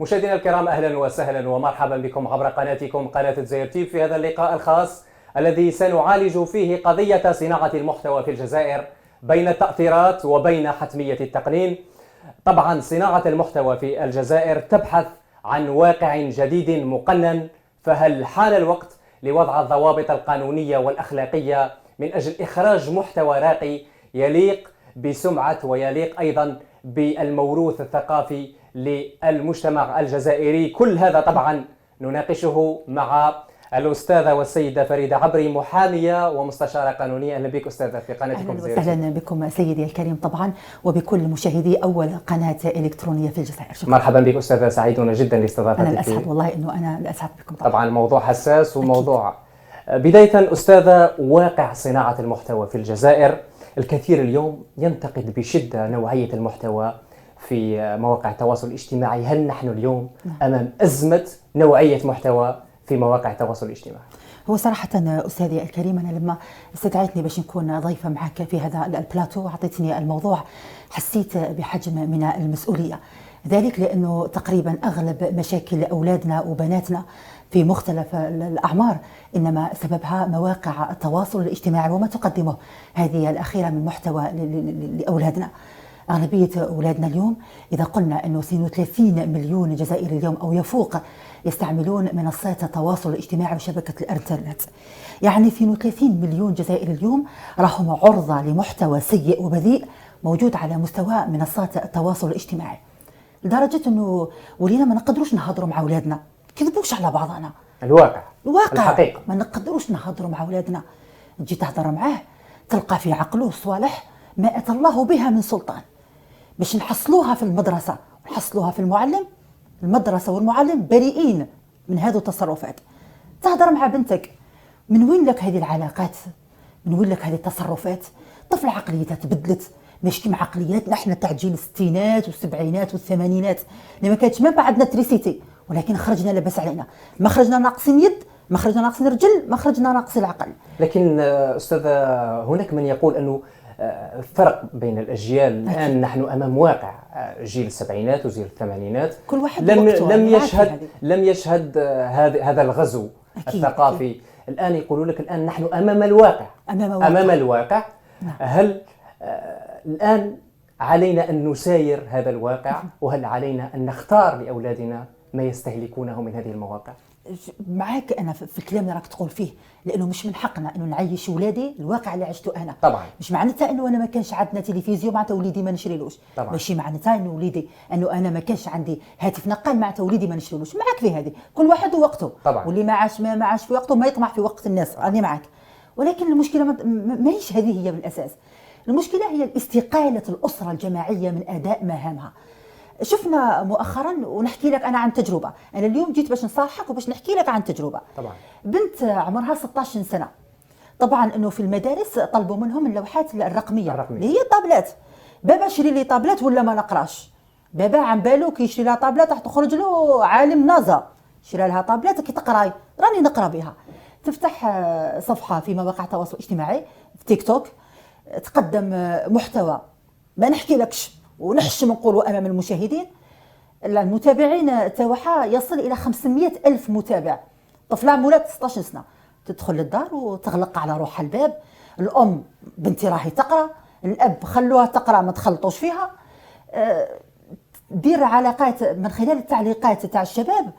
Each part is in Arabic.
مشاهدينا الكرام، أهلا وسهلا ومرحبا بكم عبر قناتكم قناة الجزائر تيب في هذا اللقاء الخاص الذي سنعالج فيه قضية صناعة المحتوى في الجزائر بين التأثيرات وبين حتمية التقنين. طبعا صناعة المحتوى في الجزائر تبحث عن واقع جديد مقنن، فهل حان الوقت لوضع الضوابط القانونية والأخلاقية من أجل إخراج محتوى راقي يليق بسمعة ويليق أيضا بالموروث الثقافي للمجتمع الجزائري؟ كل هذا طبعا نناقشه مع الأستاذة والسيدة فريدة عبري، محامية ومستشارة قانونية. أهلا بك أستاذة في قناتكم. أهلا وسهلا بكم سيدي الكريم طبعا، وبكل مشاهدي أول قناة إلكترونية في الجزائر. شكرا. مرحبا بك أستاذة، سعيدون جدا لاستضافتك. أنا الأسعد والله أنه أنا الأسعد بكم طبعا الموضوع حساس وموضوع بداية أستاذة، واقع صناعة المحتوى في الجزائر. الكثير اليوم ينتقد بشدة نوعية المحتوى في مواقع التواصل الاجتماعي. هل نحن اليوم أمام أزمة نوعية محتوى في مواقع التواصل الاجتماعي؟ هو صراحة أستاذي الكريم، أنا لما استدعيتني باش نكون ضيفة معك في هذا البلاتو وعطيتني الموضوع، حسيت بحجم من المسؤولية، ذلك لأنه تقريبا أغلب مشاكل أولادنا وبناتنا في مختلف الأعمار إنما سببها مواقع التواصل الاجتماعي وما تقدمه هذه الأخيرة من محتوى لأولادنا. أغلبية أولادنا اليوم إذا قلنا أنه 32 مليون جزائري اليوم أو يفوق يستعملون منصات التواصل الاجتماعي وشبكة الإنترنت، يعني 32 مليون جزائري اليوم راهم عرضة لمحتوى سيء وبذيء موجود على مستوى منصات التواصل الاجتماعي، لدرجة أنه ولينا ما نقدروش نهضروا مع أولادنا، كذبوش على بعضنا. الواقع الحقيقة ما نقدروش نهضروا مع أولادنا. تجي تهضر معاه تلقى في عقله صوالح ما أتى الله بها من سلطان باش نحصلوها في المدرسة ونحصلوها في المعلم. المدرسة والمعلم بريئين من هذه التصرفات. تهضر مع بنتك، من وين لك هذه العلاقات؟ من وين لك هذه التصرفات؟ طفل عقليتها تبدلت، مش كيما عقلياتنا احنا تاع جيل الستينات والسبعينات والثمانينات اللي ما كانتش ما عندنا تريسيتي، ولكن خرجنا لاباس علينا، ما خرجنا ناقصين يد، ما خرجنا ناقصين رجل، ما خرجنا ناقص العقل. لكن أستاذة، هناك من يقول أنه فرق بين الأجيال. الآن نحن أمام واقع جيل السبعينات وجيل الثمانينات، كل واحد لم يشهد هذا الغزو الثقافي. الآن يقولوا لك الآن نحن أمام الواقع. أمام الواقع. هل الآن علينا أن نساير هذا الواقع، وهل علينا أن نختار لأولادنا ما يستهلكونه من هذه المواقع؟ معاك انا في الكلام اللي راك تقول فيه، لانه مش من حقنا انه نعيش ولادي الواقع اللي عشته انا. طبعا مش معناتها انه انا ما كانش عندنا تلفزيون معناتها وليدي ما نشريلوش. ماشي معناتها انه وليدي انه انا ما كانش عندي هاتف نقال معناتها وليدي ما نشريلوش. معاك في هذه، كل واحد ووقته. طبعا. واللي ما عاش في وقته ما يطمع في وقت الناس، راني معاك. ولكن المشكله ما هيش هذه هي بالاساس. المشكله هي استقاله الاسره الجماعيه من اداء مهامها. شفنا مؤخرا، ونحكي لك انا عن تجربه، انا اليوم جيت باش نصارحك وباش نحكي لك عن تجربه. طبعا. بنت عمرها 16 سنه، طبعا انه في المدارس طلبوا منهم اللوحات الرقميه اللي هي الطابلات. بابا شري لي طابلات ولا ما نقراش. بابا عم بالو كي يشري لها طابلات راح تخرج له عالم نازا، شري لها طابلات كي تقراي راني نقرا بها. تفتح صفحه في مواقع التواصل الاجتماعي في تيك توك، تقدم محتوى ما نحكي لكش ونحشم نقولوا امام المشاهدين. المتابعين تاعها يصل الى 500 الف متابع. طفله مولات 16 سنه تدخل للدار وتغلق على روحها الباب. الام بنتي راهي تقرا، الاب خلوها تقرا ما تخلطوش فيها. دير علاقات من خلال التعليقات تاع الشباب.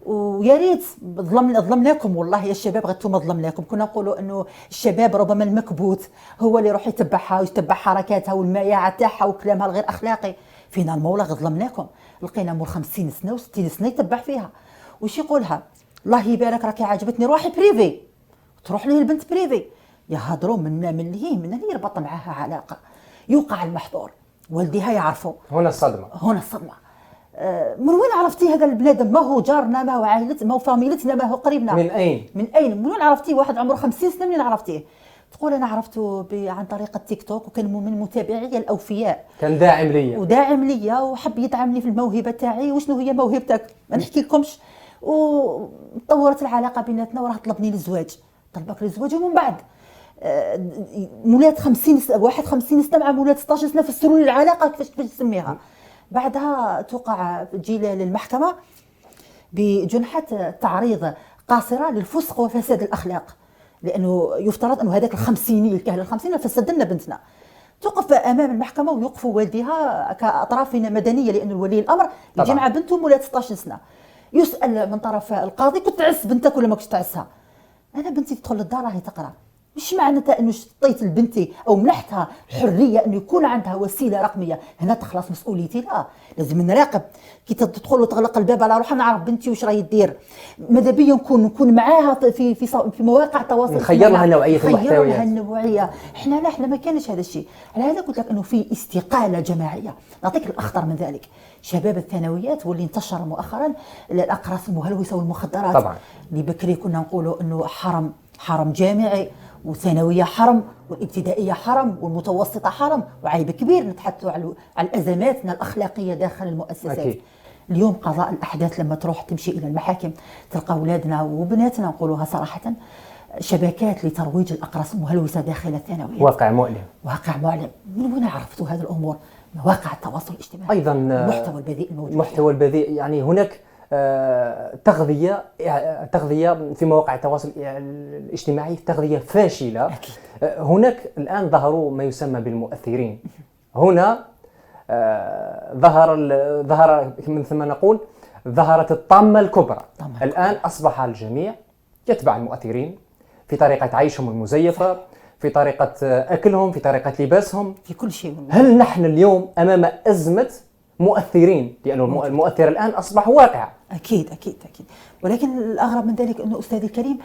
ويا ريت ظلمناكم والله يا الشباب، غير ظلمناكم. كنا نقولوا انه الشباب ربما المكبوت هو اللي يروح يتبعها ويتبع حركاتها والمياعه تاعها وكلامها الغير اخلاقي. فينا المولى ظلمناكم، لقينا مول 50 سنه و60 سنه يتبع فيها. وش يقولها؟ الله يبارك راكي عجبتني، روحي بريفي. تروح ليه البنت بريفي، يهضروا من اللي يربط معاها علاقه. يوقع المحظور، والديها يعرفوا. هنا الصدمه. من وين عرفتي هذا البنادم؟ ما هو جارنا، ما هو عائلتنا، ما هو فاميلتنا، ما هو قريبنا. من اين؟ من وين عرفتيه؟ واحد عمره 50 سنه منين عرفتيه؟ تقول انا عرفته عن طريق التيك توك، وكان من متابعي الاوفياء، كان داعم ليا وحب يدعمني في الموهبه تاعي. وشنو هي موهبتك؟ ما نحكي لكمش. وطورت العلاقه بيناتنا وراه طلبني للزواج. طلبك للزواج ومن بعد مولات 50 سنه، واحد 50 سنه مع مولات 16 سنه، فسروا لي العلاقه كيفاش تسميها. بعدها توقع تجي للمحكمة بجنحة تعريض قاصرة للفسق وفساد الأخلاق، لأنه يفترض أنه هذاك الخمسيني الكاهل الخمسيني فسد لنا بنتنا. توقف امام المحكمه ويوقفوا والديها كاطراف مدنيه، لانه ولي الامر يجي مع بنته مولاة 16 سنه. يسال من طرف القاضي كنت تعس بنتك ولا ما كنتش تعسها؟ انا بنتي تدخل للدار راهي تقرا. مش معناتها انه عطيت لبنتي او منحتها حريه انه يكون عندها وسيله رقميه هنا تخلص مسؤوليتي، لا، لازم نراقب كي تدخل وتغلق الباب على روحها، نعرف بنتي واش راهي دير. ماذا بيا نكون معاها في مواقع التواصل، نخير لها نوعيه المحتويات، نخير لها النوعيه. احنا ما كانش هذا الشيء. على هذا قلت لك انه في استقاله جماعيه. نعطيك الاخطر من ذلك، شباب الثانويات واللي انتشر مؤخرا الاقراص المهلوسه والمخدرات. طبعا اللي بكري كنا نقولوا انه حرم جامعي وثانويه حرم والابتدائيه حرم والمتوسطه حرم، وعيب كبير نتحدثوا على الازماتنا الاخلاقيه داخل المؤسسات. أكيد. اليوم قضاء الاحداث لما تروح تمشي الى المحاكم تلقى اولادنا وبناتنا نقولوها صراحه شبكات لترويج الاقراص المهلوسه داخل الثانويات. واقع مؤلم. واقع مؤلم. من وين عرفتوا هذه الامور؟ مواقع التواصل الاجتماعي. ايضا المحتوى البذيء الموجود. المحتوى البذيء، يعني هناك تغذية في مواقع التواصل الاجتماعي، تغذية فاشلة. أكيد. هناك الآن ظهروا ما يسمى بالمؤثرين. هنا ظهر من ثم نقول ظهرت الطامة الكبرى. الآن أصبح الجميع يتبع المؤثرين في طريقة عيشهم المزيفة، في طريقة أكلهم، في طريقة لباسهم، في كل شيء. هل نحن اليوم أمام أزمة مؤثرين؟ لأنه المؤثر الآن أصبح واقع. أكيد أكيد أكيد. ولكن الأغرب من ذلك أنه أستاذي الكريم،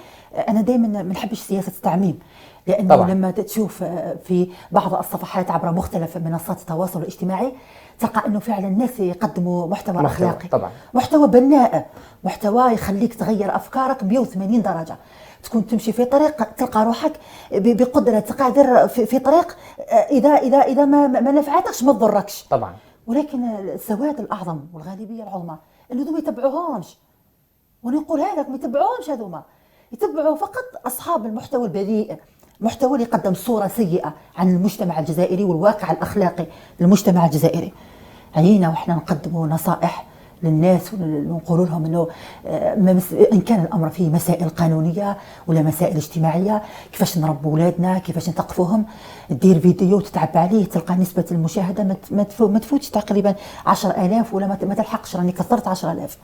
أنا دائما ما نحبش سياسة التعميم، لأنه طبعا لما تشوف في بعض الصفحات عبر مختلف منصات التواصل الاجتماعي تلقى أنه فعلا الناس يقدموا محتوى أخلاقي، طبعا محتوى بناء، محتوى يخليك تغير أفكارك 180 درجة. تكون تمشي في طريق تلقى روحك بقدرة قادر في طريق إذا ما نفعتكش ما تضركش طبعا. ولكن السواد الأعظم والغالبية العظمى اللي ما يتبعوهمش، ونقول هذاك ما يتبعوهمش، هذوما يتبعوا فقط أصحاب المحتوى البذيء، محتوى اللي يقدم صورة سيئة عن المجتمع الجزائري والواقع الأخلاقي للمجتمع الجزائري. علينا وإحنا نقدموا نصائح للناس ونقول لهم انه ان كان الامر فيه مسائل قانونيه ولا مسائل اجتماعيه، كيفاش نربوا اولادنا، كيفاش نثقفوهم. دير فيديو تتعب عليه تلقى نسبه المشاهده ما تفوتش تقريبا 10,000 ولا ما تلحقش، راني كثرت 10,000.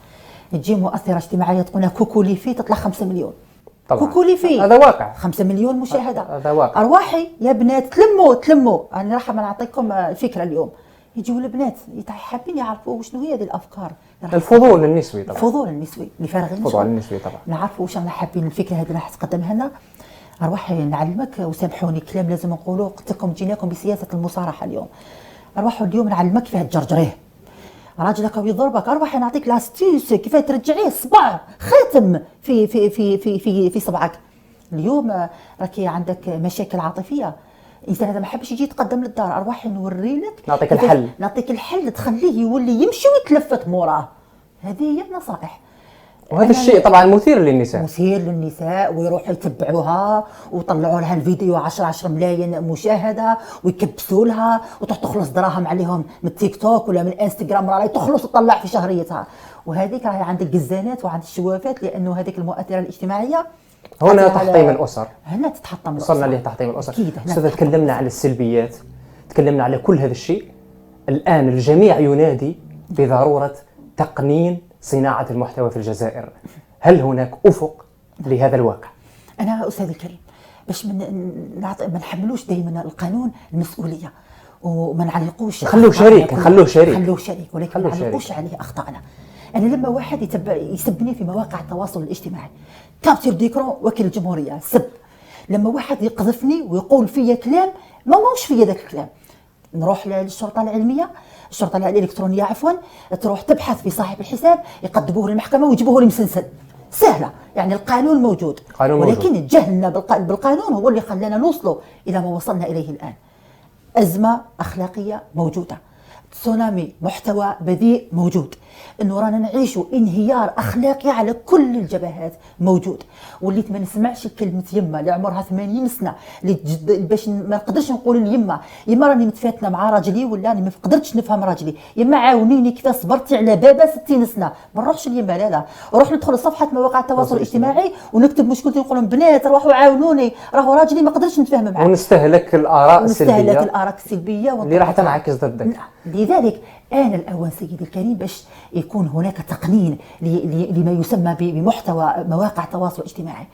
تجي مؤثره اجتماعيه تقول كوكولي في تطلع 5 مليون. طبعا كوكولي في هذا واقع، 5 مليون مشاهده. هذا واقع. ارواحي يا بنات تلموا انا راح نعطيكم الفكره اليوم. يجوا البنات حابين يعرفوا شنو هي هذه الافكار. الفضول النسوي طبعا. الفضول النسوي لفارغ الفضول النسوي طبعا. نعرفوا واش رانا حابين الفكره هذه راح تقدمها لنا. ارواحي نعلمك وسامحوني كلام لازم نقولوا، قلت لكم جيناكم بسياسه المصارحه اليوم. ارواحوا اليوم نعلمك كيفاه تجرجريه. راجلك يضربك، ارواحي نعطيك لاستيس كيفاه ترجعيه صبع خاتم في صبعك. اليوم راكي عندك مشاكل عاطفيه، الانسان هذا ما حبش يجي يتقدم للدار، ارواحي نوري لك، نعطيك الحل تخليه يولي يمشي ويتلفت موراه. هذه هي النصائح. وهذا الشيء طبعا مثير للنساء ويروحوا يتبعوها ويطلعوا لها الفيديو 10 ملايين مشاهده ويكبسوا لها وتخلص دراهم عليهم من التيك توك ولا من انستغرام، راهي تخلص وتطلع في شهريتها. وهذيك راهي عند الجزانات وعند الشوافات، لانه هذيك المؤثره الاجتماعيه هنا تحطيم الاسر، هنا تتحطم الاسر، وصلنا لتحطيم الاسر. استاذ تكلمنا على السلبيات، تكلمنا على كل هذا الشيء. الان الجميع ينادي بضروره تقنين صناعة المحتوى في الجزائر. هل هناك أفق لهذا الواقع؟ أنا أستاذ الكريم باش ما نحملوش دائما القانون المسؤولية وما نعلقوش، نخلوه شريك ولكن ما نعلقوش عليه أخطائنا. أنا لما واحد يسبني في مواقع التواصل الاجتماعي كابتر ديكرون وكيل الجمهورية سب، لما واحد يقذفني ويقول فيا كلام ما موش فيا ذاك الكلام، نروح للشرطة العلمية، الشرطة الإلكترونية عفوا، تروح تبحث في صاحب الحساب يقدموه للمحكمة ويجيبوه لي مسنسل. سهلة يعني، القانون موجود، ولكن جهلنا بالقانون هو اللي خلانا نوصلوا إلى ما وصلنا إليه الآن. أزمة أخلاقية موجودة، تسونامي محتوى بذيء موجود، انه رانا نعيشوا انهيار اخلاقي على كل الجبهات موجود. وليت ما نسمعش كلمه يما اللي عمرها 80 سنه باش ما نقدرش نقول يما راني متفاتنه مع راجلي، ولا راني ما قدرتش نفهم راجلي، يما عاونيني كيف صبرتي على بابا 60 سنه. ما نروحش ليما، لا نروح ندخل لصفحه مواقع التواصل الاجتماعي ونكتب مشكلتي ونقول لهم بنات روحوا عاونوني، راهو راجلي ما قدرتش نتفاهم معاه، ونستهلك الاراء السلبيه اللي راح تنعكس ضدك. لذلك آن الأوان سيدي الكريم باش يكون هناك تقنين لما يسمى بمحتوى مواقع التواصل الاجتماعي.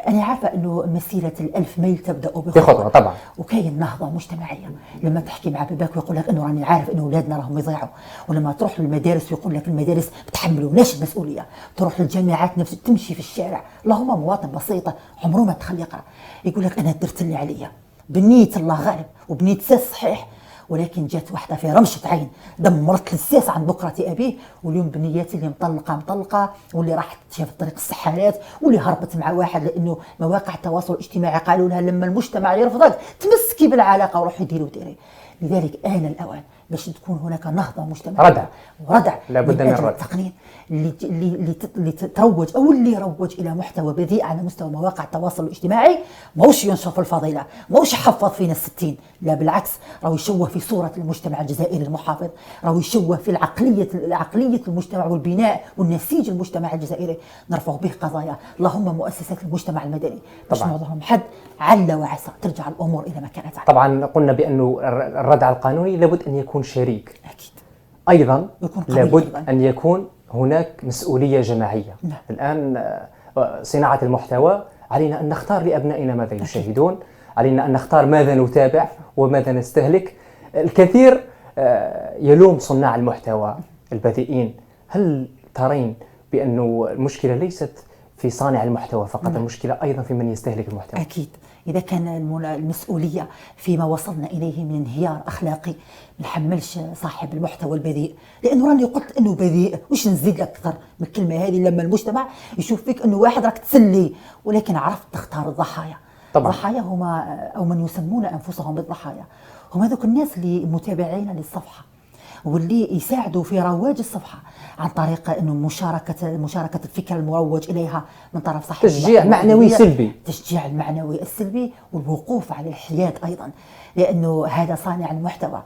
أنا عارفة أنه مسيرة ال1000 ميل تبدأ بخطوة طبعا، وكاين نهضة مجتمعية. لما تحكي مع باباك ويقول لك أنه راني عارف أنه أولادنا راهم يضيعوا، ولما تروح للمدارس ويقول لك المدارس بتحملوناش المسؤولية، تروح للجامعات نفس تمشي في الشارع، اللهم مواطن بسيطة عمره ما دخل يقرأ يقول لك أنا درت اللي عليا بنية الله غالب وبنية ساس صحيح، ولكن جات واحدة في رمشة عين دمرت الساس عن بكرة أبيه، واليوم بنياتي اللي مطلقة واللي راحت في طريق السحالات واللي هربت مع واحد، لأنه مواقع التواصل الاجتماعي قالوا لها لما المجتمع يرفضك تمسكي بالعلاقة وروحي ديري. لذلك آن الأوان باش تكون هناك نهضة مجتمعية ردع لابد من الردع. التقنين اللي تروج أو اللي يروج إلى محتوى بذيء على مستوى مواقع التواصل الاجتماعي، موش ينشر في الفضيلة، موش يحفظ فينا الستين، لا بالعكس راهو يشوه في صورة المجتمع الجزائري المحافظ، راهو يشوه في العقلية المجتمع والبناء والنسيج المجتمع الجزائري، نرفع به قضايا. اللهم مؤسسات المجتمع المدني باش نوضعهم حد عل وعسى ترجع الأمور إلى ما كانت عليه. طبعا قلنا بأنه الردع القانوني لابد أن يكون شريك، أكيد أيضا لابد أيضاً. أن يكون هناك مسؤولية جماعية. نعم. الآن صناعة المحتوى علينا أن نختار لأبنائنا ماذا يشاهدون، علينا أن نختار ماذا نتابع وماذا نستهلك. الكثير يلوم صناع المحتوى البذيئين، هل ترين بأنه المشكلة ليست في صانع المحتوى فقط؟ نعم. المشكلة أيضا في من يستهلك المحتوى. أكيد إذا كان المسؤولية فيما وصلنا إليه من انهيار أخلاقي ما نحملش صاحب المحتوى البذيء، لأنه راني قلت أنه بذيء، وش نزيد لك أكثر من الكلمة هذه؟ لما المجتمع يشوف فيك أنه واحد راك تسلي، ولكن عرفت تختار الضحايا. طبعا. الضحايا هما أو من يسمون أنفسهم بالضحايا هم هذوك الناس اللي متابعين للصفحة واللي يساعدوا في رواج الصفحة عن طريق انه مشاركه الفكر المروج اليها من طرف صاحب تشجيع معنوي سلبي، تشجيع المعنوي السلبي والوقوف على الحياد ايضا، لانه هذا صانع المحتوى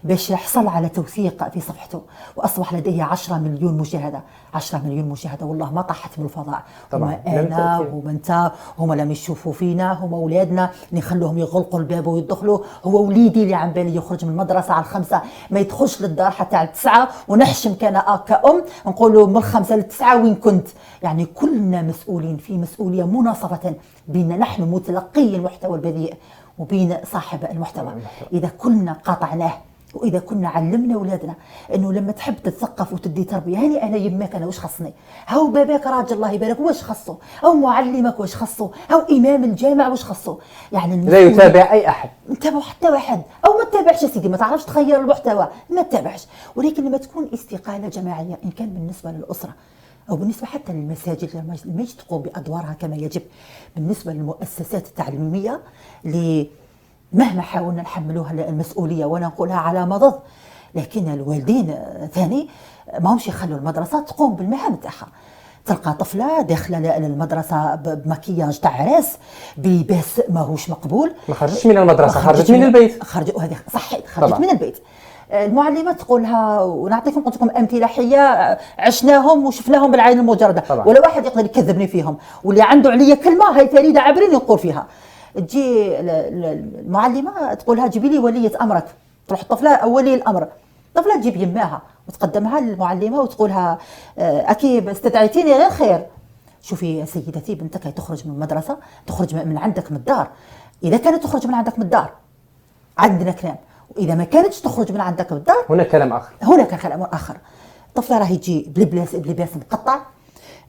باش يحصل على توثيق في صفحته واصبح لديه 10 مليون مشاهده. 10 مليون مشاهده والله ما طاحت من الفضاء. هما انا وما انت، هما لم يشوفوا فينا، هما اولادنا نخلوهم يغلقوا الباب ويدخلوا. هو وليدي اللي عم بالي يخرج من المدرسه على 5 ما يدخلش للدار حتى على 9، ونحشم كان كأم نقول له من 5 ل 9 وين كنت. يعني كلنا مسؤولين، في مسؤوليه مناصفه بين نحن متلقي المحتوى البذيء وبين صاحب المحتوى. اذا كلنا قاطعناه واذا كنا علمنا اولادنا انه لما تحب تتثقف وتدي تربيه، هاني انا يماك انا واش خصني، هاو باباك راجل الله يبارك واش خصو، او معلمك واش خصو، او امام الجامع واش خصو. يعني لا يتابع اي احد، نتابع حتى واحد او ما تتابعش يا سيدي، ما تعرفش تخير المحتوى ما تتابعش. ولكن لما تكون استقاله جماعيه ان كان بالنسبه للاسره او بالنسبه حتى للمساجد لما تقوم بادوارها كما يجب، بالنسبه للمؤسسات التعليميه اللي مهما حاولنا نحملوها المسؤولية وانا نقولها على مضض، لكن الوالدين ثاني ما همش يخلوا المدرسة تقوم بالمهام تاعها. تلقى طفلة داخلة للمدرسة بمكياج تاع عراس بلباس ماهوش مقبول، ما خرجتش من المدرسة، خرجت من البيت، وهذه صحيح خرجت من البيت. المعلمة تقولها، ونعطيكم قلت لكم أمثلة حية عشناهم وشفناهم بالعين المجردة طبعا. ولا واحد يقدر يكذبني فيهم، واللي عنده عليا كلمة هاي فريدة عبرين يقول فيها. تجي المعلمه تقولها جيبي لي وليه امرك، تروح الطفله ولي الامر، الطفله تجيب يماها وتقدمها للمعلمه وتقولها اكيد استدعيتيني غير خير. شوفي يا سيدتي بنتك تخرج من المدرسه، تخرج من عندك من الدار. اذا كانت تخرج من عندك من الدار عندنا كلام، واذا ما كانتش تخرج من عندك من الدار هناك كلام اخر. هناك كلام اخر. الطفله راهي تجي بلباس مقطع،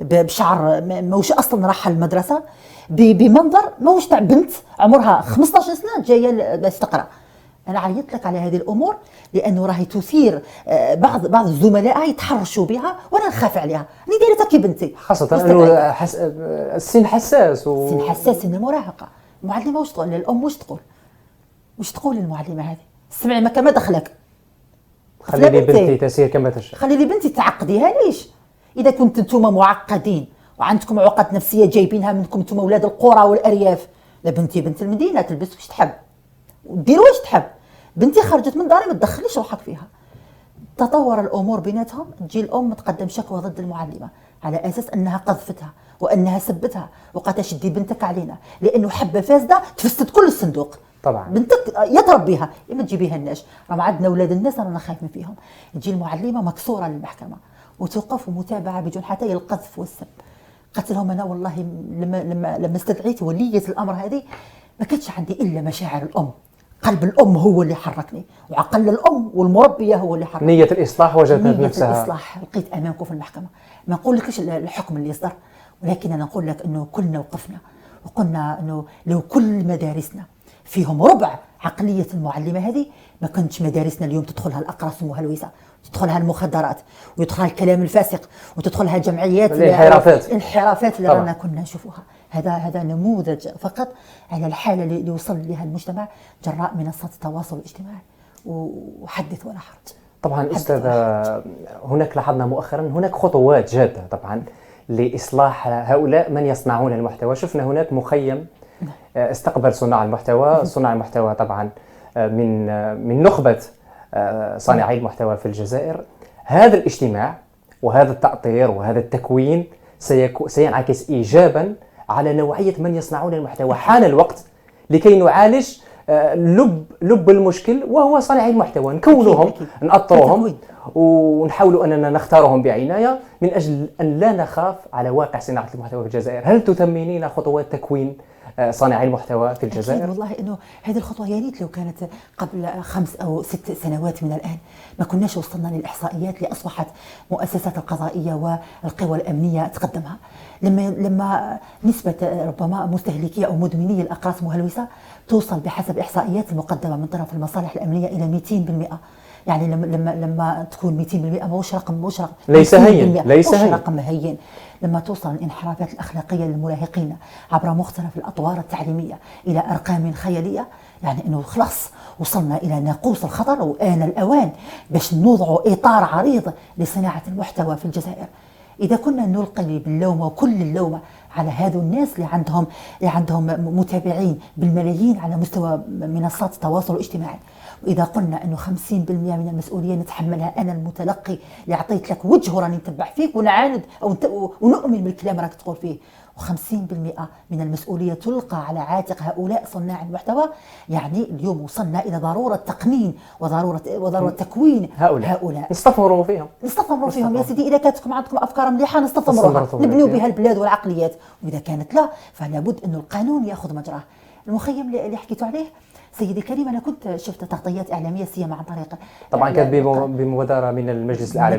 بشعر موش اصلا راح المدرسه، بمنظر موش تاع بنت عمرها 15 سنه جايه باش تقرا. انا عيطت لك على هذه الامور لانه راهي تثير بعض الزملاء يتحرشوا بها وانا نخاف عليها. انا دايرتها كي بنتي، خاصه انه السن حساس السن حساس، سن المراهقه. المعلمه واش تقول للام؟ واش تقول للمعلمه هذه؟ سمعي ما كما دخلك خلي لي بنتي تسير كما تشاء. خلي لي بنتي تعقديها ليش؟ اذا كنت انتم معقدين وعندكم عقد نفسيه جايبينها منكم انتم اولاد القرى والارياف، لا بنتي بنت المدينه تلبس واش تحب ودير واش تحب. بنتي خرجت من داري ما تدخليش روحك فيها. تطور الامور بيناتهم، تجي الام تقدم شكوى ضد المعلمه على اساس انها قذفتها وانها سبتها، وقالت شدي بنتك علينا لانه حبه فاسده تفسد كل الصندوق. طبعا بنتك يا تربيها يا ما تجيبيها الناش. راهم عندنا اولاد الناس رانا خايفين فيهم. تجي المعلمه مكسوره للمحكمه وتوقف متابعه بدون حتى القذف والسب. قلت لهم انا والله لما استدعيت وليه الامر هذه ما كانتش عندي الا مشاعر الام، قلب الام هو اللي حركني، وعقل الام والمربيه هو اللي حركني. نية الإصلاح وجدت نفسها. نية الإصلاح لقيت أمامكم في المحكمة. ما نقول لكش الحكم اللي يصدر، ولكن أنا نقول لك أنه كلنا وقفنا وقلنا أنه لو كل مدارسنا فيهم ربع عقلية المعلمة هذه ما كنتش مدارسنا اليوم تدخلها الأقراص ومهلوسة، تدخلها المخدرات ويدخلها الكلام الفاسق وتدخلها جمعيات الانحرافات اللي رانا كنا نشوفوها. هذا نموذج فقط على الحالة اللي وصل لها المجتمع جراء منصات التواصل الاجتماعي، وحدث ولا حرج. طبعا أستاذ، هناك لاحظنا مؤخرا هناك خطوات جادة طبعا لإصلاح هؤلاء من يصنعون المحتوى. شفنا هناك مخيم استقبل صناع المحتوى. صناع المحتوى طبعا من نخبة صانعي المحتوى في الجزائر. هذا الاجتماع وهذا التأطير وهذا التكوين سينعكس إيجابا على نوعية من يصنعون المحتوى. حان الوقت لكي نعالج لب المشكل وهو صانعي المحتوى، نكونهم نأطرهم ونحاول أننا نختارهم بعناية من أجل أن لا نخاف على واقع صناعة المحتوى في الجزائر. هل تثمنين خطوات تكوين صانعي المحتوى في الجزائر؟ والله انه هذه الخطوه يا ريت لو كانت قبل 5 أو 6 سنوات من الان، ما كناش وصلنا للاحصائيات اللي اصبحت مؤسسات القضائيه والقوى الامنيه تقدمها. لما نسبه ربما مستهلكيه او مدمني الاقراص المهلوسه توصل بحسب احصائيات المقدمه من طرف المصالح الامنيه الى 200%. يعني لما تكون 200% مش رقم ليس هين، ليس رقم هين. لما توصل الانحرافات الأخلاقية للمراهقين عبر مختلف الأطوار التعليمية إلى أرقام خيالية، يعني أنه خلاص وصلنا إلى ناقوس الخطر، وآن الأوان باش نوضع إطار عريض لصناعة المحتوى في الجزائر. إذا كنا نلقي باللوم وكل اللوم على هذو الناس اللي عندهم متابعين بالملايين على مستوى منصات التواصل الاجتماعي، وإذا قلنا أنه 50% من المسؤولية نتحملها أنا المتلقي اللي أعطيت لك وجه راني نتبع فيك ونعاند ونؤمن بالكلام راك تقول فيه، و50% من المسؤولية تلقى على عاتق هؤلاء صناع المحتوى، يعني اليوم وصلنا إلى ضرورة تقنين وضرورة تكوين هؤلاء. نستثمروا فيهم يا سيدي. إذا كانت عندكم أفكار مليحة نستثمروها، نبنيو بها البلاد والعقليات، وإذا كانت لا فلا بد أنه القانون يأخذ مجراه. المخيم اللي حكيتوا عليه سيدي الكريم، أنا كنت شفت تغطيات إعلامية سيما عن طريق طبعا كانت بمبادرة من المجلس الأعلى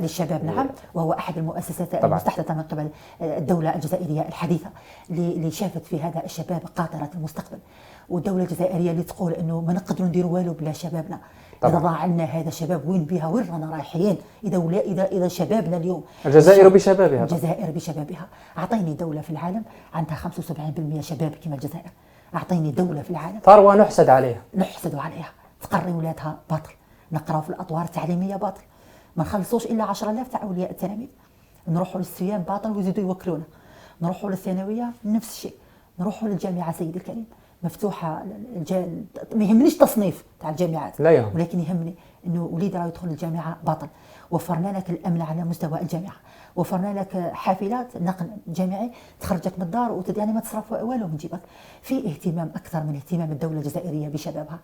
للشباب. نعم، وهو أحد المؤسسات المستحدثة من قبل الدولة الجزائرية الحديثة اللي شافت في هذا الشباب قاطرة المستقبل. والدولة الجزائرية اللي تقول إنه ما نقدروا نديروا والو بلا شبابنا. إذا ضاع لنا هذا الشباب وين بها، وين رانا رايحين؟ إذا شبابنا اليوم، الجزائر بشبابها. أعطيني دولة في العالم عندها 75% شباب كما الجزائر. أعطيني دولة في العالم ثروة نحسد عليها تقري ولادها باطل، نقراو في الأطوار التعليمية باطل، ما نخلصوش إلا 10,000 تاع أولياء التلاميذ. نروحوا للصيام باطل ويزيدوا يوكلونا. نروحوا للثانوية نفس الشيء. نروحوا للجامعة سيدي الكريم مفتوحة. ما يهمنيش تصنيف تاع الجامعات، لا يهم. ولكن يهمني إنه وليدي راه يدخل الجامعة باطل. وفرنا لك الأمن على مستوى الجامعة، وفرنا لك حافلات نقل جامعي تخرجك من الدار يعني ما تصرف والو من جيبك. في اهتمام أكثر من اهتمام الدولة الجزائرية بشبابها.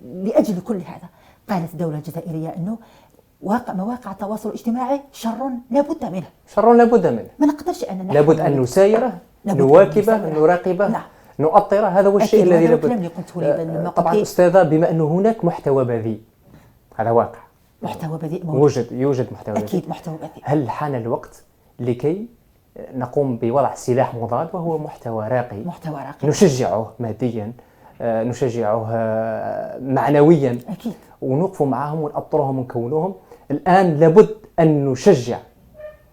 لأجل كل هذا قالت الدولة الجزائرية أنه مواقع التواصل الاجتماعي شر لابد منه. ما نقدرش أننا لابد أن نسايره، نواكبه، نراقبه. نعم. نؤطره. هذا هو الشيء الذي لابد. طبعا أستاذة، بما أنه هناك محتوى بذيء، هذا واقع، محتوى بذيء يوجد محتوى بذيء. أكيد محتوى بذيء. هل حان الوقت لكي نقوم بوضع سلاح مضاد وهو محتوى راقي نشجعه ماديا، نشجعه معنويا، أكيد، ونوقف معهم ونأطرهم ونكونهم؟ الآن لابد أن نشجع،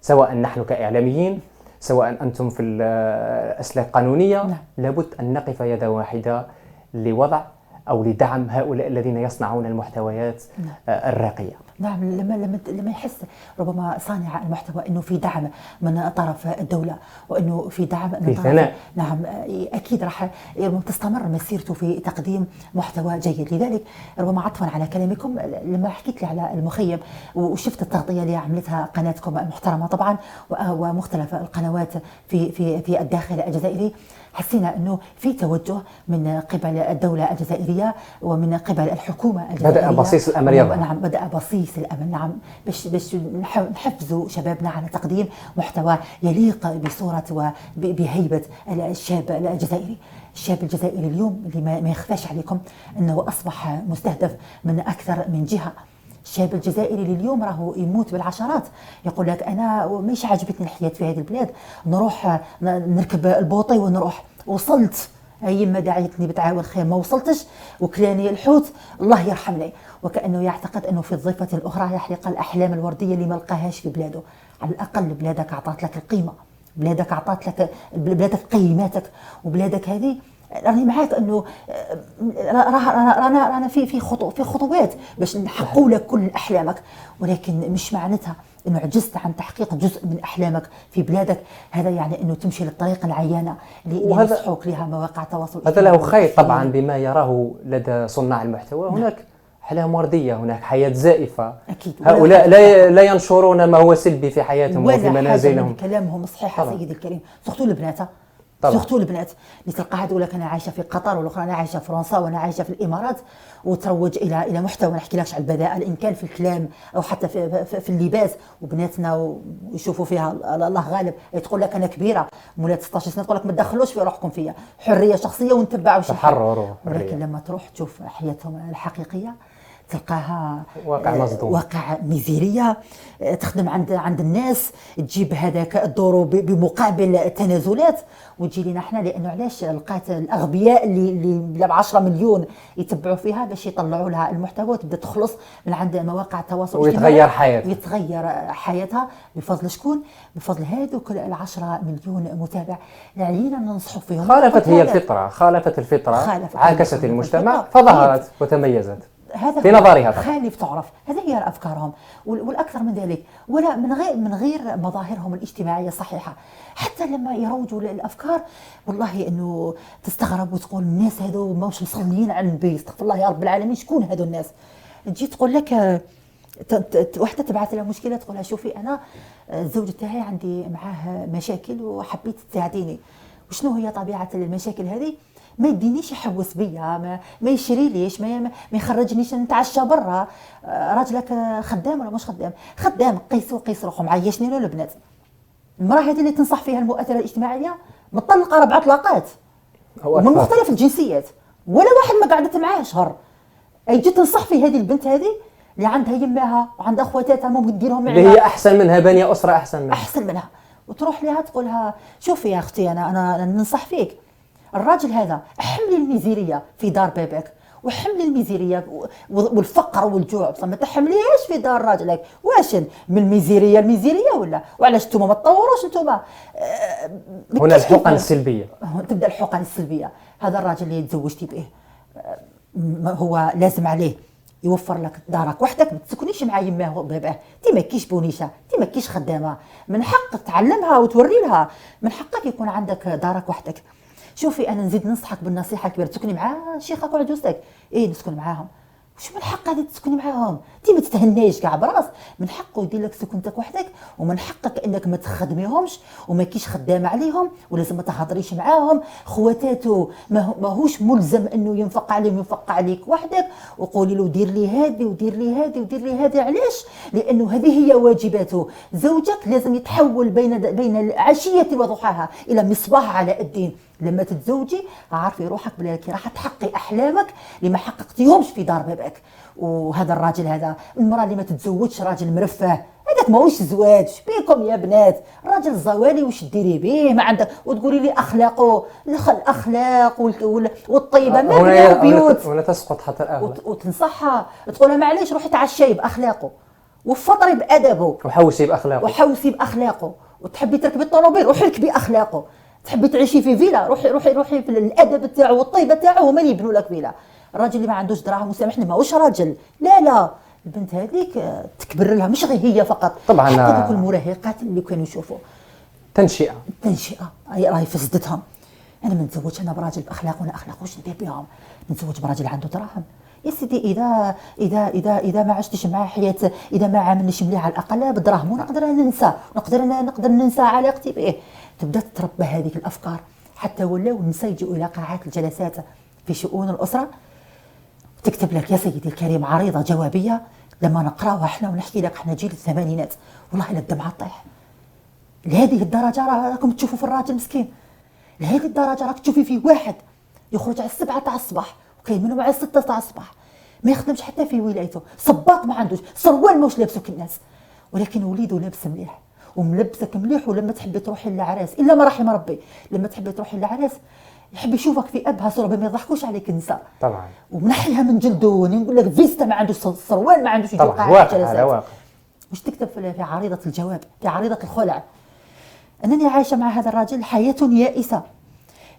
سواء نحن كإعلاميين، سواء أنتم في الأسلاك القانونية. نعم. لابد أن نقف يد واحدة لوضع أو لدعم هؤلاء الذين يصنعون المحتويات الراقية؟ نعم، لما يحس ربما صانع المحتوى انه في دعم من طرف الدوله، وانه في دعم من طرف ثناء. نعم، اكيد راح تستمر مسيرته في تقديم محتوى جيد. لذلك ربما عطفا على كلامكم، لما حكيت لي على المخيم وشفت التغطيه اللي عملتها قناتكم المحترمه طبعا ومختلف القنوات في الداخل الجزائري، حسينا انه في توجه من قبل الدوله الجزائريه ومن قبل الحكومه الجزائريه. بدأ بصيص الامر يظهر. نعم، بدأ بصيص الامر. نعم، باش نحفزوا شبابنا على تقديم محتوى يليق بصوره وبهيبه الشاب الجزائري. الشاب الجزائري اليوم اللي ما يخفاش عليكم انه اصبح مستهدف من اكثر من جهه. الشاب الجزائري اليوم راهو يموت بالعشرات، يقول لك انا مش عاجبتني الحياه في هذه البلاد، نروح نركب البوطي ونروح. وصلت يما دعيتني بتعاون خير ما وصلتش، وكلاني الحوت الله يرحمني. وكانه يعتقد انه في الضفه الاخرى يحلق الاحلام الورديه اللي ما لقاهاش في بلاده. على الاقل بلادك اعطت لك القيمه، بلادك اعطت لك، بلادك قيماتك، وبلادك هذه راني معاك انه رانا في خطوات باش نحققوا لك كل احلامك، ولكن مش معناتها انه عجزت عن تحقيق جزء من احلامك في بلادك هذا يعني انه تمشي للطريق العيانه اللي ينصحوك لها مواقع التواصل الاجتماعي. هذا له خير طبعا بما يراه لدى صناع المحتوى. هناك أحلام وردية، هناك حياة زائفة. أكيد. هؤلاء لا ينشرون ما هو سلبي في حياتهم وفي منازلهم. كلامهم صحيح سيدي الكريم. سورتو البنات، سورتو البنات اللي تلقاها تقول لك انا عايشه في قطر، والاخرى انا عايشه في فرنسا، وانا عايشه في الامارات، وتروج الى محتوى. ما نحكيلكش على البذاءه ان كان في الكلام او حتى في اللباس. وبناتنا ويشوفوا فيها الله غالب تقول لك انا كبيره مولات 16 سنه، تقول لك ما تدخلوش في روحكم فيا، حريه شخصيه ونتبعوا تحرر. ولكن لما تروح تشوف حياتهم الحقيقيه تلقاها واقع مصدوم، واقع ميزيريه. تخدم عند الناس، تجيب هذاك الدور بمقابل تنازلات، وتجي لنا احنا. لانه علاش لقات الاغبياء اللي ب 10 مليون يتبعوا فيها باش يطلعوا لها المحتوى وتبدا تخلص من عند مواقع التواصل الاجتماعي ويتغير حياتها بفضل شكون؟ بفضل هذوك ال 10 مليون متابع. علينا ننصحوا فيهم. خالفت الفطره، عاكست المجتمع فظهرت وتميزت. هذا في نظرها خالف تعرف. هذه هي افكارهم، والاكثر من ذلك، ولا من غير مظاهرهم الاجتماعيه الصحيحه. حتى لما يروجوا للافكار والله انه تستغرب وتقول الناس هذو ماهوش مصليين على النبي، استغفر الله يا رب العالمين، شكون هذو الناس؟ تجي تقول لك وحده تبعث لها مشكله، تقول لها شوفي انا الزوج تاعي عندي معاه مشاكل وحبيت تساعديني. وشنو هي طبيعه المشاكل هذه؟ ما يدينيش يحوس بيا، ما يشري ليش، ما يخرجنيش نتعشى برا. راجلك خدام ولا مش خدام؟ خدام، قيس روحه معيشني له البنات. المراه هذه اللي تنصح فيها المؤثره الاجتماعيه مطلقه 4 طلاقات ومن مختلف الجنسيات، ولا واحد ما قعدت معاه شهر. تجي تنصح في هذه البنت هذه اللي عندها يماها وعندها اخواتها ممكن ديرهم اللي هي احسن منها، بانيه اسره احسن منها، وتروح لها تقول لها شوفي يا اختي انا ننصح فيك. الراجل هذا حمل الميزيريه في دار باباك، وحمل الميزيريه والفقر والجوع، بصح ما تحمليهاش في دار راجلك. واش من الميزيريه ولا؟ وعلاش نتوما ما تطوروش نتوما؟ هنا الحقن السلبيه، تبدا الحقن السلبيه. هذا الراجل اللي تزوجتي به هو لازم عليه يوفر لك دارك وحدك، ما تسكنيش مع يماه وباباه. انت ما كيش بونيشه، انت ما كيش خدامه، من حقك تعلمها وتوري لها، من حقك يكون عندك دارك وحدك. شوفي انا نزيد ننصحك بالنصيحه كبيره، تسكني مع شيخك وعجوزتك، نسكن معاهم. وش من حق هذه تسكني معاهم؟ انت ما تتهنيش كاع براس، من حقه يدير لك سكنتك وحدك، ومن حقك انك ما تخدميهمش وما كيش خدامه عليهم، ولازم ما تهضريش معاهم. خواتاته ماهوش ملزم انه ينفق عليهم، ينفق عليك وحدك. وقولي له دير لي هذه ودير لي هذه ودير لي هذه. علاش؟ لانه هذه هي واجباته. زوجك لازم يتحول بين عشيه وضحاها الى مصباح علاء الدين. لما تتزوجي عارفي روحك بلي راح تحققي احلامك اللي ما حققتيهمش في دار باباك. وهذا الراجل هذا، المراه اللي ما تتزوجش راجل مرفه، هذاك ماهوش زواج. بيكم يا بنات، راجل زوالي وش ديري به ما عندك؟ وتقولي لي اخلاقه، الاخلاق والطيبه ما بين بيوت ولا تسقط حتى الاخلاق. وتنصحها تقولها معليش روحي تعشي باخلاقه وفطري بادبه وحوسي باخلاقه. وتحبي تركبي الطوموبيل روحي ركبي اخلاقه. تحبي تعيشي في فيلا روحي في الادب تاعو والطيبه تاعو، هما اللي يبنوا لك فيلا. الراجل اللي ما عندوش دراهم وسامحني ماهوش راجل. لا البنت هذيك تكبر لها، مش غير هي فقط، طبعا حتى دوك المراهقات اللي كانوا يشوفوا تنشئه راهي فسدتهم. انا ما نتزوجش انا براجل باخلاق ولا اخلاق، واش ندير بهم؟ نتزوج براجل عنده دراهم. يا سيدي اذا ما عشتش معاه حياه، اذا ما عاملنيش مليح على الاقل بالدراهم، ونقدر ننسى، نقدر ننسى علاقتي به. تبدا تتربى هذيك الافكار حتى ولاو النساء يجوا الى قاعات الجلسات في شؤون الاسره، تكتب لك يا سيدي الكريم عريضه جوابيه، لما نقراوها احنا ونحكي لك احنا جيل الثمانينات والله لا الدمعه تطيح. لهذه الدرجه راكم تشوفوا في الراجل مسكين، لهذه الدرجه راك تشوفي فيه واحد يخرج على 7 تاع الصباح وكاين منهم على 6 تاع الصباح، ما يخدمش حتى في ولايته، صباط ما عندوش، سروال ماهوش لابسو كالناس، ولكن وليدو لابس مليح وملبسك مليح. ولما تحبي تروحي للعراس الا ما رحم ربي، لما تحبي تروحي للعراس يحب يشوفك في ابها صوره ما يضحكوش عليك النساء طبعا، ومنحيها من جلده. نقول لك فيستا ما عندوش، سروال ما عندوش، طبعا واقع على واقع. مش تكتب في عريضه الجواب، في عريضه الخلع، انني عايشه مع هذا الراجل حياه يائسه.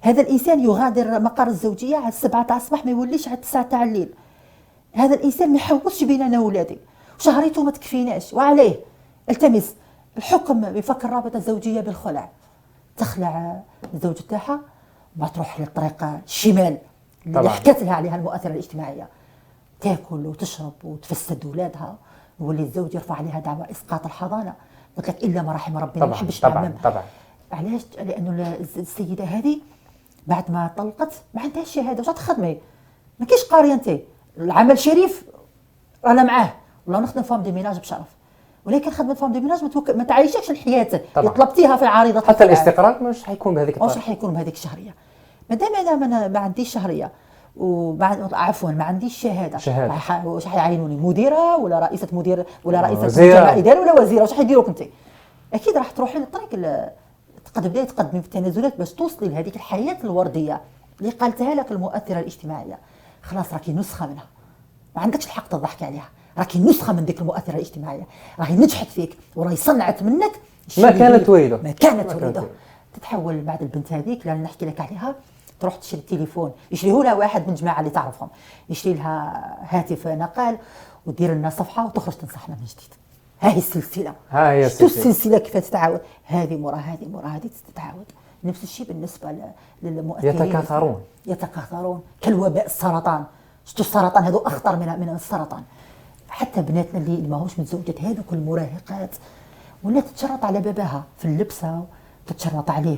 هذا الانسان يغادر مقر الزوجيه على 7 تاع الصباح، ما يوليش على 9 تاع الليل. هذا الانسان ما يحوسش بين انا وولادي، وشهريته ما تكفيناش، وعليه التمس الحكم بفك الرابطه الزوجيه بالخلع. تخلع الزوج تاعها ما تروح للطريق الشمال اللي حكت لها عليها المؤثره الاجتماعيه، تاكل وتشرب وتفسد اولادها، يولي الزوج يرفع عليها دعوى اسقاط الحضانه. قلت لك الا ما رحم ربي، ما نحبش نعمم. طبعا علاش؟ لانه السيده هذه بعد ما طلقت ما عندهاش شهاده، واش تخدمي؟ ما كاينش قاريه انت، العمل شريف رانا معاه، والله نخدم فام دي ميناج بشرف، ولكن خدمه فام دي ميناج ما تعيشكش الحياه اللي طلبتيها في العريضه. حتى الاستقرار مش حيكون بهذيك الطريقه، مش حيكون بهذيك الشهريه. مادام انا ما عنديش شهريه عفوا ما عنديش شهاده. واش حيعينوني؟ مديره ولا رئيسه مدير ولا رئيسه مجتمع اداري ولا وزيره؟ واش حيديروك انت؟ اكيد راح تروحي للطريق تقدمي في التنازلات باش توصلي لهذيك الحياه الورديه اللي قالتها لك المؤثره الاجتماعيه. خلاص راكي نسخه منها، ما عندكش الحق تضحكي عليها، راكي نسخه من ديك المؤثره الاجتماعيه، راهي نجحت فيك وراهي صنعت منك ما كانت تريده. تتحول بعد البنت هذيك اللي نحكي لك عليها، تروح تشري التليفون، يشريه لها واحد من الجماعه اللي تعرفهم، يشري لها هاتف نقال ودير لنا صفحه وتخرج تنصحنا من جديد. ها هي السلسله، السلسله كيف تتعاود، هذه مورا هذه تتعاود. نفس الشيء بالنسبه للمؤثرين، يتكاثرون كالوباء السرطان. شفتوا السرطان هذو اخطر من السرطان. حتى بناتنا اللي ماهوش متزوجات هذوك المراهقات ولا تتشرط على باباها في اللبسه، تتشرط عليه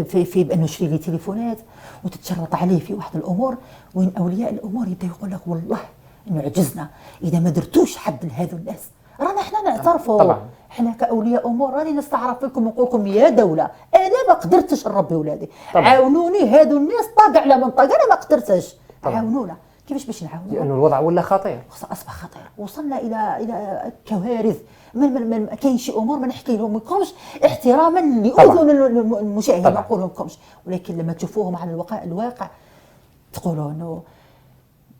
في بانه يشري لي تليفونات، وتتشرط عليه في واحد الامور، وين اولياء الامور يبدا يقول لك والله انه عجزنا اذا ما درتوش حد لهذو الناس. رانا احنا نعترفوا طبعا، احنا كاولياء امور راني نستعرف لكم ونقول لكم يا دوله انا ما قدرتش نربي ولادي، عاونوني. هذو الناس طاق على منطقه انا ما قدرتش، عاونونا. كيفاش باش نعاونوا؟ لانه الوضع ولا خطير، اصبح خطير، وصلنا الى كوارث. ما كاين شي امور ما نحكي لهم لكمش احتراما لاذن المشاهد، ما نقول لهمش، ولكن لما تشوفوهم على الواقع تقولوا انه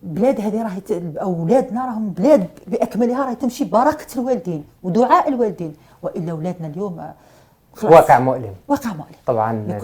بلاد هذه راهي اولادنا راهم بلاد باكملها راهي تمشي بركه الوالدين ودعاء الوالدين، والا اولادنا اليوم واقع مؤلم. طبعا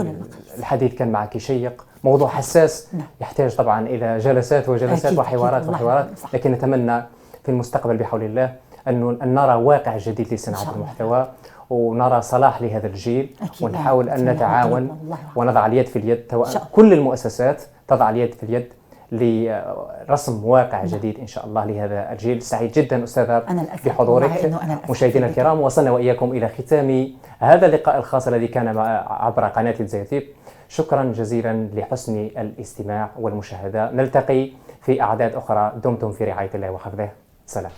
الحديث كان معك شيق، موضوع حساس يحتاج طبعا الى جلسات وجلسات وحوارات، لكن نتمنى في المستقبل بحول الله أن نرى واقع جديد لصناعة المحتوى، ونرى صلاح لهذا الجيل، ونحاول أن نتعاون ونضع اليد في اليد، كل المؤسسات تضع اليد في اليد لرسم واقع جديد إن شاء الله لهذا الجيل. سعيد جدا أستاذة بحضورك. مشاهدينا الكرام، وصلنا وإياكم إلى ختام هذا اللقاء الخاص الذي كان عبر قناة الجزائر تيب. شكرا جزيلا لحسن الاستماع والمشاهدة، نلتقي في أعداد أخرى، دمتم في رعاية الله وحفظه. سلام.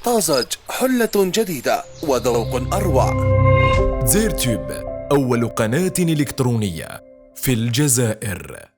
طازج، حلة جديدة وذوق أروع. جزائر تيوب، أول قناة إلكترونية في الجزائر.